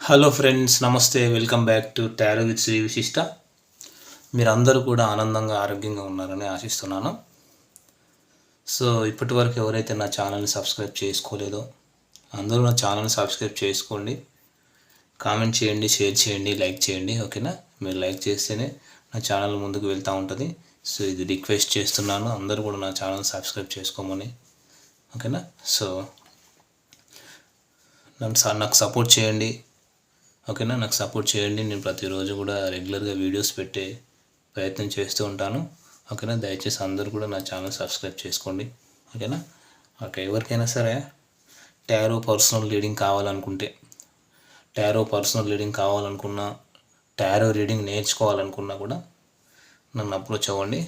Hello friends, నమస్తే. Welcome back to tarot with Shri Vishishta. మీరందరూ కూడా ఆనందంగా ఆరోగ్యంగా ఉన్నారని ఆశిస్తున్నాను. సో ఇప్పటి వరకు ఎవరైతే నా ఛానల్ని సబ్స్క్రైబ్ చేసుకోలేదో అందరూ నా ఛానల్ని సబ్స్క్రైబ్ చేసుకోండి. కామెంట్ చేయండి, షేర్ చేయండి, లైక్ చేయండి. ఓకేనా? మీరు లైక్ చేస్తేనే నా ఛానల్ ముందుకు వెళ్తూ ఉంటుంది. సో ఇది రిక్వెస్ట్ చేస్తున్నాను, అందరూ కూడా నా ఛానల్ సబ్స్క్రైబ్ చేసుకోమని. ఓకేనా? సో నాకు సపోర్ట్ చేయండి. ఓకేనా? నాకు సపోర్ట్ చేయండి. నేను ప్రతిరోజు కూడా రెగ్యులర్గా వీడియోస్ పెట్టే ప్రయత్నం చేస్తూ ఉంటాను. ఓకేనా? దయచేసి అందరూ కూడా నా ఛానల్ సబ్స్క్రైబ్ చేసుకోండి. ఓకేనా? ఓకే, ఎవరికైనా సరే టారో పర్సనల్ రీడింగ్ కావాలనుకున్నా, టారో రీడింగ్ నేర్చుకోవాలనుకున్నా కూడా నన్ను అప్రోచ్ అవ్వండి.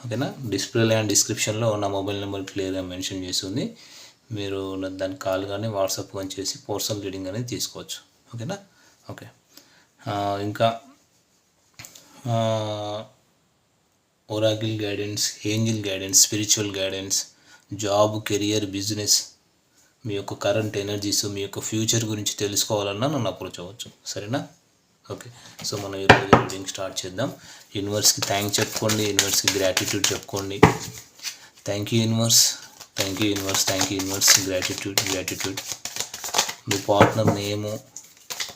ఓకేనా? డిస్ప్లేలో అండ్ డిస్క్రిప్షన్లో నా మొబైల్ నెంబర్ క్లియర్గా మెన్షన్ చేస్తుంది. మీరు దానికి కాల్ కానీ వాట్సాప్ కానీ చేసి పర్సనల్ రీడింగ్ అనేది తీసుకోవచ్చు. ఓకేనా? ఓకే, ఇంకా oracle guidance, angel guidance, spiritual guidance, job, career, business, మీ యొక్క కరెంట్ ఎనర్జీస్, మీ యొక్క ఫ్యూచర్ గురించి తెలుసుకోవాలన్నా నన్ను అప్రోచ్ అవ్వచ్చు. సరేనా? ఓకే, సో మనం ఈరోజు రీడింగ్ స్టార్ట్ చేద్దాం. యూనివర్స్కి థ్యాంక్స్ చెప్పుకోండి, యూనివర్స్కి గ్రాటిట్యూడ్ చెప్పుకోండి. Thank you universe, thank you universe, thank you universe. Gratitude. Me partner name,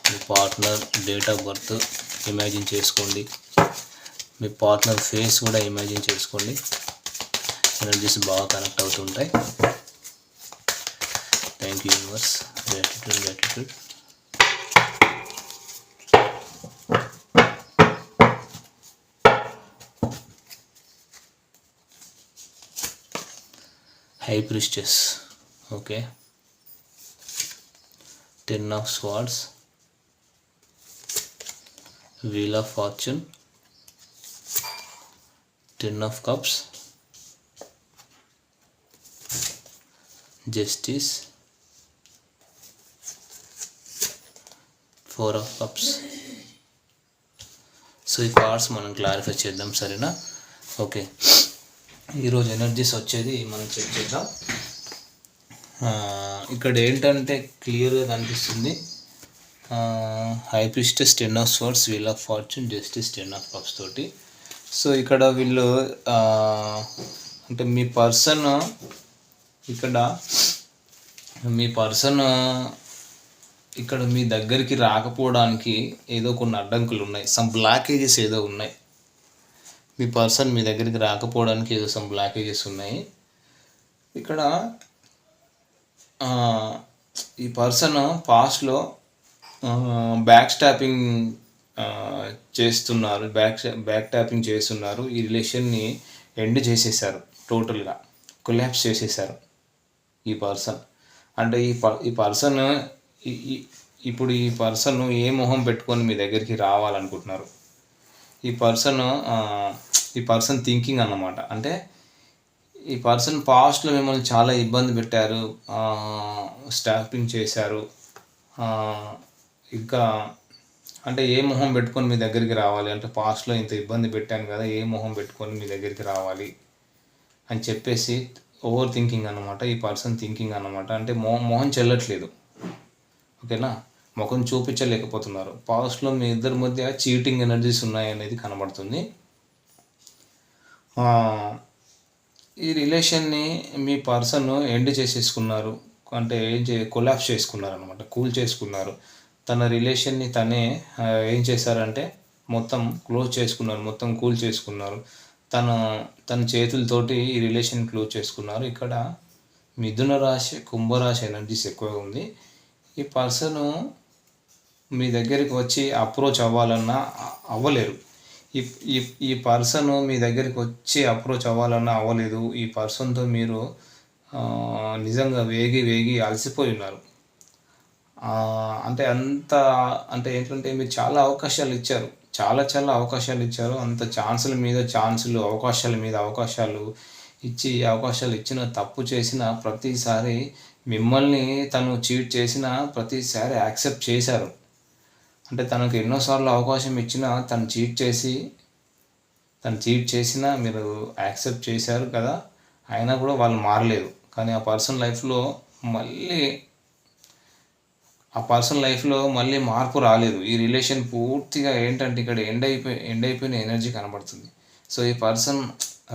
me partner date of birth imagine చేసుకోండి. మీ పార్ట్నర్ ఫేస్ కూడా ఇమాజిన్ చేసుకోండి. ఎనర్జీస్ బాగా కనెక్ట్ అవుతుంటాయి. Thank you universe. Gratitude. High priestess. Okay, 10 of swords, wheel of fortune, 10 of cups, justice, 4 of cups. So ఈ cards మనం clarify చేద్దాం. సరేనా? Okay, ఈరోజు ఎనర్జీస్ వచ్చేది మనం చెక్ చేద్దాం. ఇక్కడ ఏంటంటే క్లియర్గా కనిపిస్తుంది. High priestess, 10 of swords, wheel of fortune, justice, 10 of cups తోటి. సో ఇక్కడ వీళ్ళు అంటే మీ పర్సన్ ఇక్కడ మీ దగ్గరికి రాకపోవడానికి ఏదో కొన్ని అడ్డంకులు ఉన్నాయి, సమ్ బ్లాకేజెస్ ఏదో ఉన్నాయి. మీ పర్సన్ మీ దగ్గరికి రాకపోవడానికి ఏదో సమ్ బ్లాకేజెస్ ఉన్నాయి. ఇక్కడ ఈ పర్సన్ పాస్ట్లో బ్యాక్ స్టాపింగ్ చేస్తున్నారు. ఈ రిలేషన్ని ఎండ్ చేసేసారు, టోటల్గా కొలాప్స్ చేసేసారు ఈ పర్సన్. అంటే ఈ పర్సన్ ఇప్పుడు ఈ పర్సన్ ఏ మొహం పెట్టుకొని మీ దగ్గరికి రావాలనుకుంటున్నారు? ఈ పర్సన్ థింకింగ్ అన్నమాట. అంటే ఈ పర్సన్ పాస్ట్లో మిమ్మల్ని చాలా ఇబ్బంది పెట్టారు, స్టాపింగ్ చేశారు. ఇంకా అంటే ఏ మొహం పెట్టుకొని మీ దగ్గరికి రావాలి అంటే, పాస్ట్లో ఇంత ఇబ్బంది పెట్టాను కదా, ఏ మొహం పెట్టుకొని మీ దగ్గరికి రావాలి అని చెప్పేసి ఓవర్ థింకింగ్ అన్నమాట. ఈ పర్సన్ థింకింగ్ అన్నమాట. అంటే మొహం చెల్లట్లేదు. ఓకేనా? ముఖం చూపించలేకపోతున్నారు. పాస్ట్లో మీ ఇద్దరి మధ్య చీటింగ్ ఎనర్జీస్ ఉన్నాయనేది కనబడుతుంది. ఈ రిలేషన్ని మీ పర్సన్ ఎండ్ చేసేసుకున్నారు. అంటే కొలాప్స్ చేసుకున్నారు అనమాట, కూల్ చేసుకున్నారు. తన రిలేషన్ని తనే ఏం చేశారంటే మొత్తం క్లోజ్ చేసుకున్నారు, మొత్తం కూల్ చేసుకున్నారు. తన చేతులతోటి ఈ రిలేషన్ క్లోజ్ చేసుకున్నారు. ఇక్కడ మిథున రాశి, కుంభరాశి ఎనర్జీస్ ఎక్కువగా ఉంది. ఈ పర్సను మీ దగ్గరికి వచ్చి అప్రోచ్ అవ్వాలన్నా అవ్వలేరు. ఈ పర్సన్ మీ దగ్గరికి వచ్చి అప్రోచ్ అవ్వాలన్నా అవ్వలేదు. ఈ పర్సన్తో మీరు నిజంగా వేగి అలసిపోయి ఉన్నారు. అంటే ఏంటంటే మీరు చాలా అవకాశాలు ఇచ్చారు, చాలా అవకాశాలు ఇచ్చారు. అంత ఛాన్సుల మీద ఛాన్సులు, అవకాశాల మీద అవకాశాలు ఇచ్చిన తప్పు చేసిన ప్రతిసారి, మిమ్మల్ని తను చీట్ చేసిన ప్రతిసారి యాక్సెప్ట్ చేశారు. అంటే తనకు ఎన్నోసార్లు అవకాశం ఇచ్చినా తను చీట్ చేసినా మీరు యాక్సెప్ట్ చేశారు కదా, అయినా కూడా వాళ్ళు మారలేదు. కానీ ఆ పర్సన్ లైఫ్లో మళ్ళీ ఆ పర్సన్ లైఫ్లో మళ్ళీ మార్పు రాలేదు. ఈ రిలేషన్ పూర్తిగా ఏంటంటే ఇక్కడ ఎండ్ అయిపోయిన ఎనర్జీ కనబడుతుంది. సో ఈ పర్సన్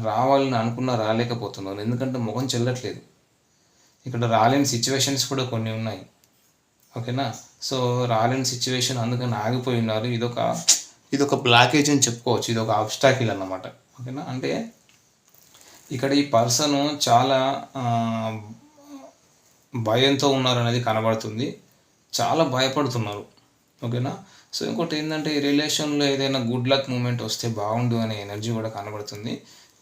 రావాలని అనుకున్నా రాలేకపోతున్నారు. ఎందుకంటే మొహం చెల్లట్లేదు. ఇక్కడ రాలేని సిచ్యువేషన్స్ కూడా కొన్ని ఉన్నాయి. ఓకేనా. సో రాలేని సిచ్యువేషన్ అందుకని ఆగిపోయి ఉన్నారు. ఇదొక బ్లాకేజ్ అని చెప్పుకోవచ్చు. ఇదొక ఆబ్స్టాకిల్ అన్నమాట. ఓకేనా. అంటే ఇక్కడ ఈ పర్సన్ చాలా భయంతో ఉన్నారనేది కనబడుతుంది. చాలా భయపడుతున్నారు. ఓకేనా. సో ఇంకోటి ఏంటంటే ఈ రిలేషన్లో ఏదైనా గుడ్ లక్ మూమెంట్ వస్తే బాగుండు అనే ఎనర్జీ కూడా కనబడుతుంది.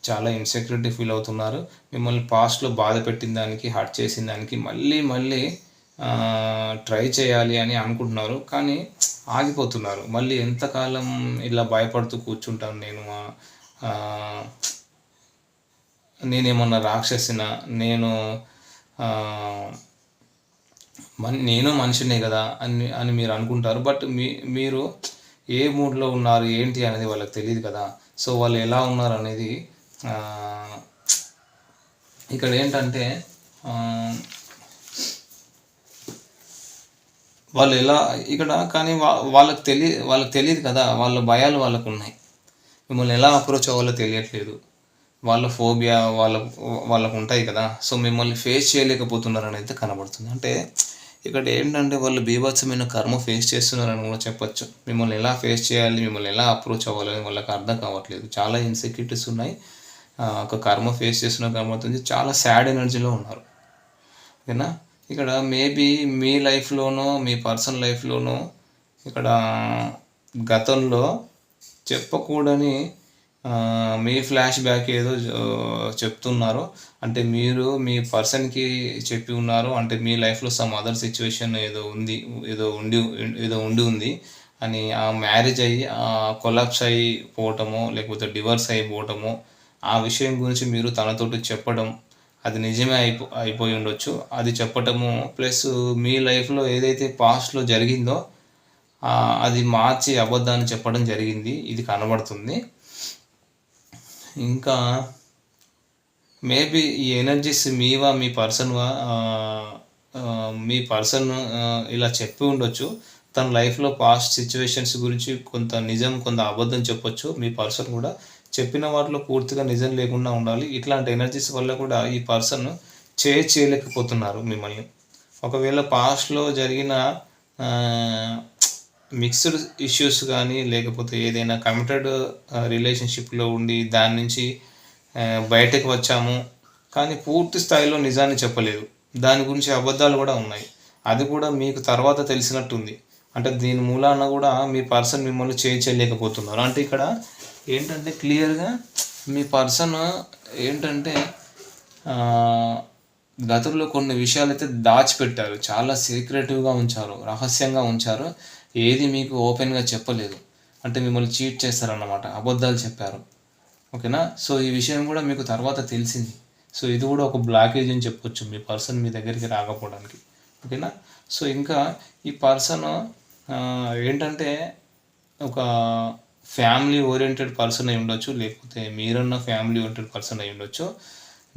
చాలా ఇన్సెక్యూరిటీ ఫీల్ అవుతున్నారు. మిమ్మల్ని పాస్ట్లో బాధ పెట్టిన దానికి, హర్ట్ చేసిన దానికి మళ్ళీ మళ్ళీ ట్రై చేయాలి అని అనుకుంటున్నారు. కానీ ఆగిపోతున్నారు. మళ్ళీ ఎంతకాలం ఇలా భయపడుతూ కూర్చుంటాను నేనేమన్నా రాక్షసినా, నేను మనిషినే కదా అని మీరు అనుకుంటారు. బట్ మీరు ఏ మూడ్లో ఉన్నారు ఏంటి అనేది వాళ్ళకి తెలియదు కదా. సో వాళ్ళు ఎలా ఉన్నారు అనేది ఇక్కడ ఏంటంటే వాళ్ళు ఎలా ఇక్కడ కానీ వాళ్ళకి తెలియదు కదా. వాళ్ళ భయాలు వాళ్ళకు ఉన్నాయి. మిమ్మల్ని ఎలా అప్రోచ్ అవ్వాలో తెలియట్లేదు. వాళ్ళ ఫోబియా వాళ్ళకు ఉంటాయి కదా. సో మిమ్మల్ని ఫేస్ చేయలేకపోతున్నారు అనేది కనబడుతుంది. అంటే ఇక్కడ ఏంటంటే వాళ్ళు బీభత్సమైన కర్మ ఫేస్ చేస్తున్నారని కూడా చెప్పచ్చు. మిమ్మల్ని ఎలా ఫేస్ చేయాలి, మిమ్మల్ని ఎలా అప్రోచ్ అవ్వాలని వాళ్ళకి అర్థం కావట్లేదు. చాలా ఇన్సెక్యూరిటీస్ ఉన్నాయి. ఒక కర్మ ఫేస్ చేస్తున్న కనబడుతుంది. చాలా సాడ్ ఎనర్జీలో ఉన్నారు. ఓకేనా. ఇక్కడ మేబీ మీ లైఫ్లోనో మీ పర్సనల్ లైఫ్లోనో ఇక్కడ గతంలో చెప్పకూడని మీ ఫ్లాష్ బ్యాక్ ఏదో చెప్తున్నారు. అంటే మీరు మీ పర్సన్కి చెప్పి ఉన్నారు. అంటే మీ లైఫ్లో సమ్ అదర్ సిచ్యువేషన్ ఏదో ఉండి అని ఆ మ్యారేజ్ అయ్యి కొలాప్స్ అయిపోవటమో లేకపోతే డివర్స్ అయిపోవటమో ఆ విషయం గురించి మీరు తనతోటి చెప్పడం, అది నిజమే అయిపోయి ఉండొచ్చు. అది చెప్పటము ప్లస్ మీ లైఫ్లో ఏదైతే పాస్ట్లో జరిగిందో అది మార్చి అబద్ధాన్ని చెప్పడం జరిగింది. ఇది కనబడుతుంది. ఇంకా మేబీ ఈ ఎనర్జీస్ మీ పర్సన్ ఇలా చెప్పి ఉండొచ్చు. తన లైఫ్లో పాస్ట్ సిచ్యువేషన్స్ గురించి కొంత నిజం కొంత అబద్ధం చెప్పొచ్చు. మీ పర్సన్ కూడా చెప్పిన వాటిలో పూర్తిగా నిజం లేకుండా ఉండాలి. ఇట్లాంటి ఎనర్జీస్ వల్ల కూడా ఈ పర్సన్ చేయలేకపోతున్నారు మిమ్మల్ని. ఒకవేళ పాస్ట్లో జరిగిన మిక్స్డ్ ఇష్యూస్ కానీ లేకపోతే ఏదైనా కమిటెడ్ రిలేషన్షిప్లో ఉండి దాని నుంచి బయటకు వచ్చాము కానీ పూర్తి స్థాయిలో నిజాన్ని చెప్పలేదు. దాని గురించి అబద్ధాలు కూడా ఉన్నాయి. అది కూడా మీకు తర్వాత తెలిసినట్టుంది. అంటే దీని మూలాన కూడా మీ పర్సన్ మిమ్మల్ని చేయలేకపోతున్నారు. అంటే ఇక్కడ ఏంటంటే క్లియర్గా మీ పర్సన్ ఏంటంటే గతంలో కొన్ని విషయాలు అయితే దాచిపెట్టారు. చాలా సీక్రెటివ్గా ఉంచారు, రహస్యంగా ఉంచారు. ఏది మీకు ఓపెన్గా చెప్పలేదు. అంటే మిమ్మల్ని చీట్ చేస్తారన్నమాట, అబద్ధాలు చెప్పారు. ఓకేనా. సో ఈ విషయం కూడా మీకు తర్వాత తెలిసింది. సో ఇది కూడా ఒక బ్లాకేజ్ అని చెప్పొచ్చు మీ పర్సన్ మీ దగ్గరికి రాకపోవడానికి. ఓకేనా. సో ఇంకా ఈ పర్సన్ ఏంటంటే ఒక ఫ్యామిలీ ఓరియంటెడ్ పర్సన్ అయి ఉండొచ్చు, లేకపోతే మీరన్న ఫ్యామిలీ ఓరియంటెడ్ పర్సన్ అయి ఉండొచ్చు.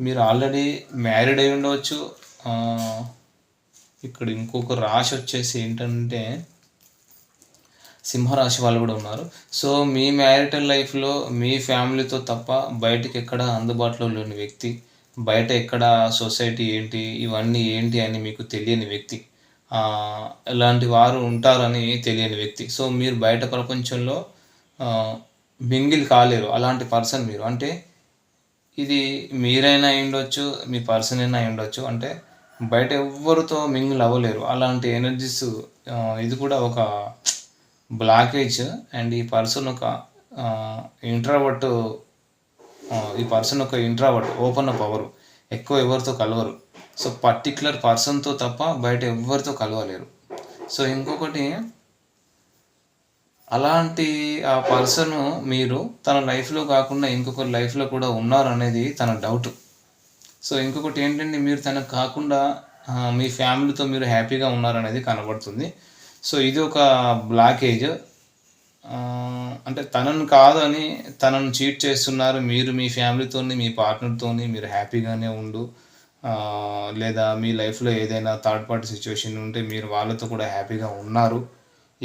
మీరు ఆల్రెడీ మ్యారీడ్ అయి ఉండవచ్చు. ఇక్కడ ఇంకొక రాశి వచ్చేసి ఏంటంటే సింహరాశి వాళ్ళు కూడా ఉన్నారు. సో మీ మ్యారిటల్ లైఫ్లో మీ ఫ్యామిలీతో తప్ప బయటకి ఎక్కడ అందుబాటులో లేని వ్యక్తి, బయట ఎక్కడ సొసైటీ ఏంటి ఇవన్నీ ఏంటి అని మీకు తెలియని వ్యక్తి, ఇలాంటి వారు ఉంటారని తెలియని వ్యక్తి. సో మీరు బయట ప్రపంచంలో మింగిల్ కాలేరు. అలాంటి పర్సన్ మీరు. అంటే ఇది మీరైనా అయి ఉండొచ్చు, మీ పర్సన్ అయినా అయి ఉండొచ్చు. అంటే బయట ఎవ్వరితో మింగిల్ అవ్వలేరు. అలాంటి ఎనర్జీస్ ఇది కూడా ఒక బ్లాకేజ్. అండ్ ఈ పర్సన్ ఒక ఇంట్రావర్ట్ ఓపెన్ అప్ అవ్వరు, ఎక్కువ ఎవరితో కలవరు. సో పర్టిక్యులర్ పర్సన్తో తప్ప బయట ఎవరితో కలవలేరు. సో ఇంకొకటి అలాంటి ఆ పర్సన్ మీరు తన లైఫ్లో కాకుండా ఇంకొకరి లైఫ్లో కూడా ఉన్నారు అనేది తన డౌట్. సో ఇంకొకటి ఏంటంటే మీరు తనకు కాకుండా మీ ఫ్యామిలీతో మీరు హ్యాపీగా ఉన్నారనేది కనబడుతుంది. సో ఇది ఒక బ్లాకేజ్. అంటే తనను కాదు అని తనను చీట్ చేస్తున్నారు. మీరు మీ ఫ్యామిలీతో మీ పార్ట్నర్తో మీరు హ్యాపీగానే లేదా మీ లైఫ్లో ఏదైనా థర్డ్ పార్టీ సిచ్యువేషన్ ఉంటే మీరు వాళ్ళతో కూడా హ్యాపీగా ఉన్నారు,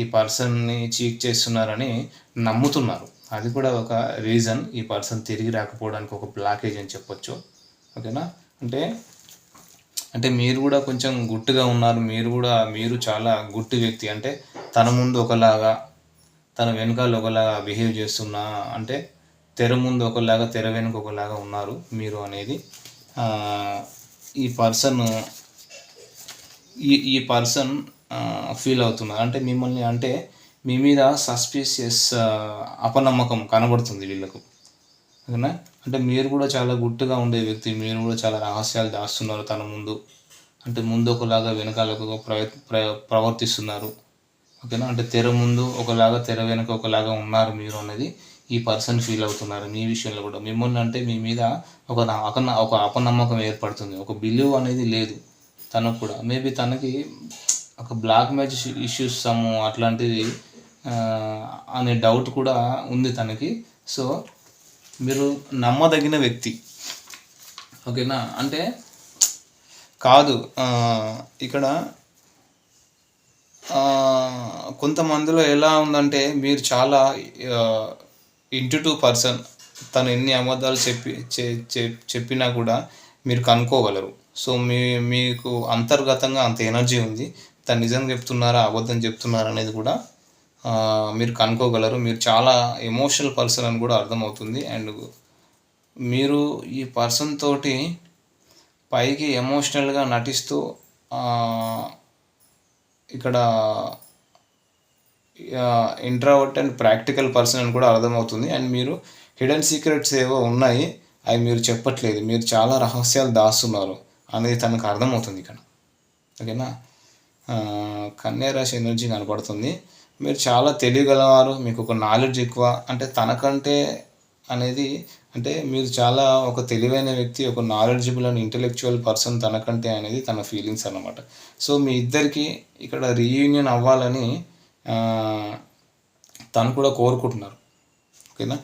ఈ పర్సన్ని చీట్ చేస్తున్నారని నమ్ముతున్నారు. అది కూడా ఒక రీజన్ ఈ పర్సన్ తిరిగి రాకపోవడానికి ఒక బ్లాకేజ్ అని చెప్పొచ్చు. ఓకేనా. అంటే అంటే మీరు కూడా కొంచెం గుట్టుగా ఉన్నారు, మీరు చాలా గుట్టు వ్యక్తి. అంటే తన ముందు ఒకలాగా తన వెనకాల ఒకలాగా బిహేవ్ చేస్తున్నా, అంటే తెర ముందు ఒకలాగా తెర వెనుక ఒకలాగా ఉన్నారు మీరు అనేది ఈ పర్సన్ ఈ పర్సన్ ఫీల్ అవుతున్నారు. అంటే మిమ్మల్ని, అంటే మీ మీద సస్పీషియస్ అపనమ్మకం కనబడుతుంది వీళ్ళకు. ఓకేనా. అంటే మీరు కూడా చాలా గుట్టుగా ఉండే వ్యక్తి, మీరు కూడా చాలా రహస్యాలు దాస్తున్నారు తన ముందు. అంటే ముందు ఒకలాగా వెనకాల ప్రవర్తిస్తున్నారు. ఓకేనా. అంటే తెర ముందు ఒకలాగా తెర వెనక ఒకలాగా ఉన్నారు మీరు అనేది ఈ పర్సన్ ఫీల్ అవుతున్నారు మీ విషయంలో కూడా. మిమ్మల్ని అంటే మీ మీద ఒక అపనమ్మకం ఏర్పడుతుంది, ఒక బిలీవ్ అనేది లేదు తనకు కూడా. మేబీ తనకి ఒక బ్లాక్ మ్యాజిక్ ఇష్యూస్ అట్లాంటిది అనే డౌట్ కూడా ఉంది తనకి. సో మీరు నమ్మదగిన వ్యక్తి. ఓకేనా. అంటే కాదు, ఇక్కడ కొంతమందిలో ఎలా ఉందంటే మీరు చాలా ఇంటూ పర్సన్. తను ఎన్ని అబద్ధాలు చెప్పినా కూడా మీరు కనుక్కోగలరు. సో మీకు అంతర్గతంగా అంత ఎనర్జీ ఉంది. తను నిజం చెప్తున్నారా అబద్ధం చెప్తున్నారా అనేది కూడా మీరు కనుక్కోగలరు. మీరు చాలా ఎమోషనల్ పర్సన్ అని కూడా అర్థమవుతుంది. అండ్ మీరు ఈ పర్సన్ తోటి పైకి ఎమోషనల్గా నటిస్తూ ఇక్కడ ఇంట్రావర్ట్ అండ్ ప్రాక్టికల్ పర్సన్ అని కూడా అర్థమవుతుంది. అండ్ మీరు హిడెన్ సీక్రెట్స్ ఏవో ఉన్నాయి, అవి మీరు చెప్పట్లేదు, మీరు చాలా రహస్యాలు దాస్తున్నారు అనేది తనకు అర్థమవుతుంది ఇక్కడ. ఓకేనా. కన్యా రాశి ఎనర్జీ కనపడుతుంది. మీరు చాలా తెలియగలవారు, మీకు ఒక నాలెడ్జ్ ఎక్కువ. అంటే తనకంటే అనేది, అంటే మీరు చాలా ఒక తెలివైన వ్యక్తి, ఒక నాలెడ్జబుల్ అండ్ ఇంటెలెక్చువల్ పర్సన్ తనకంటే అనేది తన ఫీలింగ్స్ అన్నమాట. సో మీ ఇద్దరికి ఇక్కడ రీయూనియన్ అవ్వాలని తను కూడా కోరుకుంటున్నారు. ఓకేనా.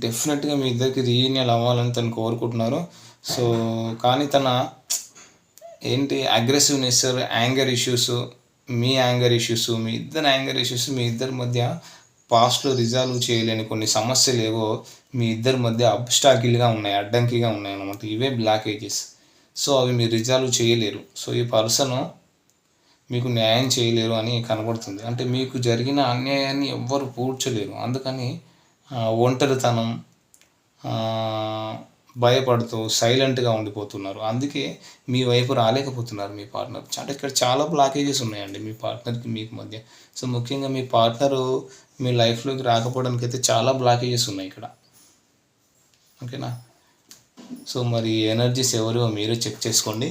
డెఫినెట్గా మీ ఇద్దరికి రీయూనియన్ అవ్వాలని తను కోరుకుంటున్నారు. సో కానీ తన ఏంటి అగ్రెసివ్నెస్, యాంగర్ ఇష్యూస్, మీ యాంగర్ ఇష్యూస్, మీ ఇద్దరి మధ్య పాస్ట్లో రిజాల్వ్ చేయలేని కొన్ని సమస్యలు ఏవో మీ ఇద్దరి మధ్య అబ్స్టాకిల్గా ఉన్నాయి, అడ్డంకిగా ఉన్నాయి అన్నమాట. ఇవే బ్లాకేజెస్. సో అవి మీరు రిజాల్వ్ చేయలేరు. సో ఈ పర్సన్ మీకు న్యాయం చేయలేరు అని కనబడుతుంది. అంటే మీకు జరిగిన అన్యాయాన్ని ఎవ్వరు పూడ్చలేరు. అందుకని ఒంటరితనం, భయపడుతూ సైలెంట్గా ఉండిపోతున్నారు. అందుకే మీ వైపు రాలేకపోతున్నారు మీ పార్ట్నర్. అంటే ఇక్కడ చాలా బ్లాకేజెస్ ఉన్నాయండి మీ పార్ట్నర్కి మీకు మధ్య. సో ముఖ్యంగా మీ పార్ట్నరు మీ లైఫ్లోకి రాకపోవడానికి అయితే చాలా బ్లాకేజెస్ ఉన్నాయి ఇక్కడ. ఓకేనా. సో మరి ఎనర్జీస్ ఎవరో మీరే చెక్ చేసుకోండి.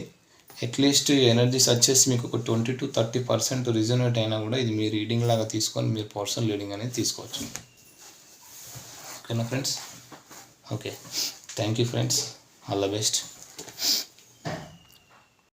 అట్లీస్ట్ ఈ ఎనర్జీస్ వచ్చేసి మీకు ఒక 20-30% రిజనేట్ అయినా కూడా ఇది మీ రీడింగ్ లాగా తీసుకొని మీరు పర్సనల్ రీడింగ్ అనేది తీసుకోవచ్చు. ఓకేనా friends. Okay, thank you friends, all the best.